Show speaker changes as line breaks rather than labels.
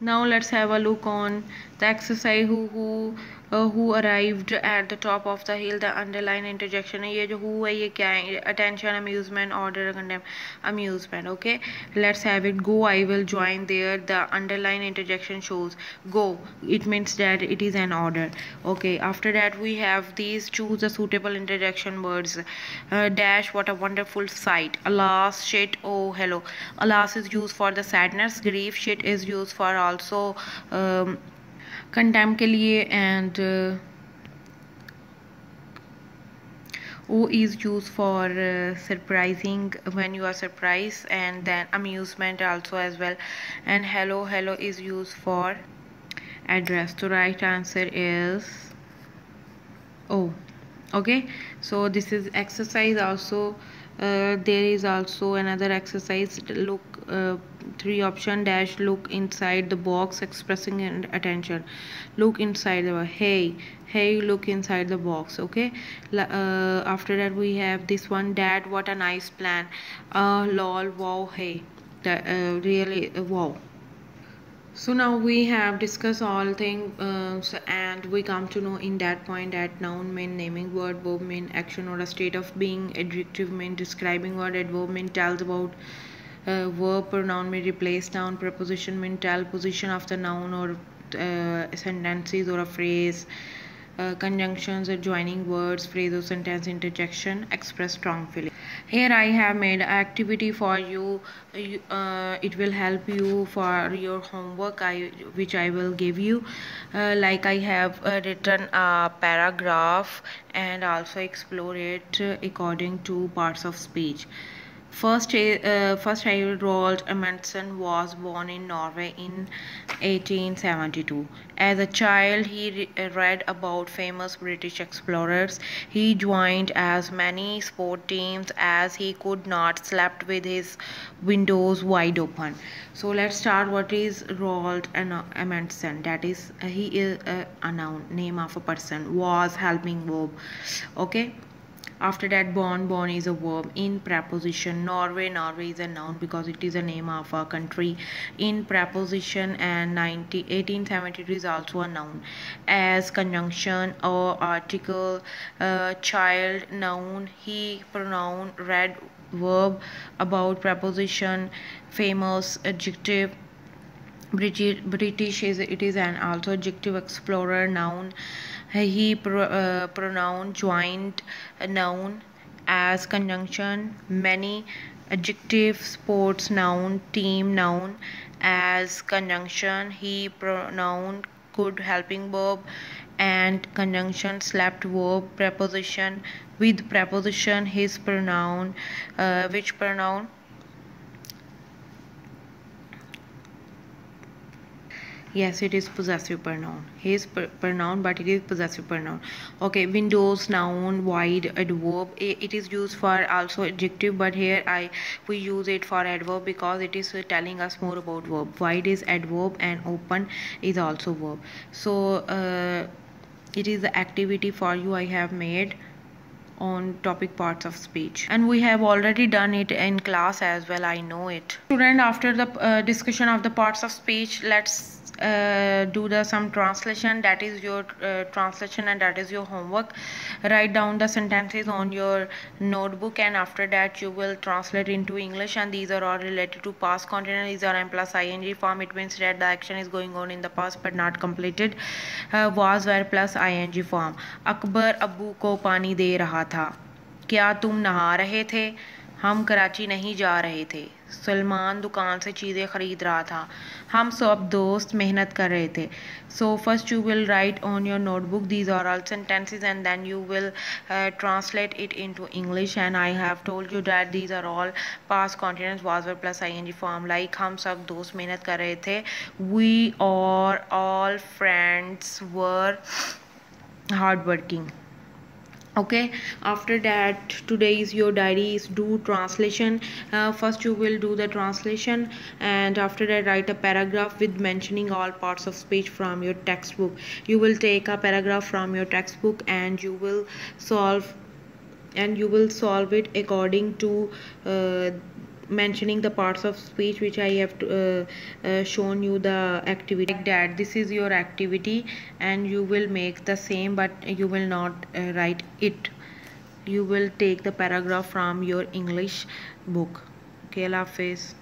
Now let's have a look on the exercise who arrived at the top of the hill. The underline interjection है, ये जो who है ये क्या है? Attention, amusement, order, condemn, amusement. Okay, let's have it. Go, I will join there. The underline interjection shows go. It means that it is an order. Okay, after that we have these. Choose the suitable interjection words. Dash, what a wonderful sight. Alas, shit, oh hello. Alas is used for the sadness. Grief, shit is used for also contempt के लिए, and O is used for surprising, when you are surprised, and then amusement also as well, and hello is used for address. The right answer is O. Okay, so this is exercise. Also there is also another exercise. Look, 3 option. Dash, look inside the box, expressing attention. Look inside the box. Hey, look inside the box. Okay, after that we have this one. Dad, what a nice plan. Lol, wow, hey, that, really wow. So now we have discussed all things, and we come to know in that point that noun mean naming word, verb mean action or a state of being, adjective mean describing word, adverb mean tells about verb, pronoun mean replace noun, preposition mean tell position of the noun or sentences or a phrase. Conjunctions or joining words, phrase or sentence interjection, express strong feeling. Here I have made activity for you. It will help you for your homework which I will give you. Like I have written a paragraph and also explore it according to parts of speech. First Roald Amundsen was born in Norway in 1872. As a child, he read about famous British explorers. He joined as many sport teams as he could not, slept with his windows wide open. So let's start. What is Roald Amundsen? That is, he is a noun, name of a person. Was, helping verb. Okay. After that, born is a verb. In preposition, Norway is a noun because it is a name of a country. In preposition, and 1872 is also a noun. As, conjunction or article. Child, noun. He, pronoun. Read, verb. About, preposition. Famous, adjective. British is, it is an also adjective. Explorer, noun. He, pronoun. Joined, noun. As, conjunction. Many, adjective. Sports, noun. Team, noun. As, conjunction. He, pronoun. Could, helping verb. And, conjunction. Slept, verb. Preposition. With preposition, his, pronoun. Which pronoun? Yes, it is possessive pronoun. His pronoun, but it is possessive pronoun. Okay, windows, noun. Wide, adverb. It is used for also adjective, but here we use it for adverb because it is telling us more about verb. Wide is adverb and open is also verb. So it is the activity for you I have made on topic parts of speech, and we have already done it in class as well. I know it. Student, after the discussion of the parts of speech, let's do some translation. That is your translation, and that is your homework. Write down the sentences on your notebook, and after that you will translate into English, and these are all related to past continuous. These are M plus ing form. It means that the action is going on in the past but not completed. Was, were plus ing form. Akbar अब्बू को पानी दे रहा था. क्या तुम नहा रहे थे? हम कराची नहीं जा रहे थे. सलमान दुकान से चीज़ें ख़रीद रहा था. हम सब दोस्त मेहनत कर रहे थे. So first you will write on your notebook these are all sentences, and then you will translate it into English. And I have told you that these are all past continuous was were plus ing form. Like हम सब दोस्त मेहनत कर रहे थे. We are all friends were hardworking. Okay, after that, today is your diaries. Do translation. First you will do the translation, and after that write a paragraph with mentioning all parts of speech from your textbook. You will take a paragraph from your textbook and you will solve it according to mentioning the parts of speech which I have shown you the activity like that. This is your activity and you will make the same, but you will not write it. You will take the paragraph from your English book. Okay, Allah Hafiz.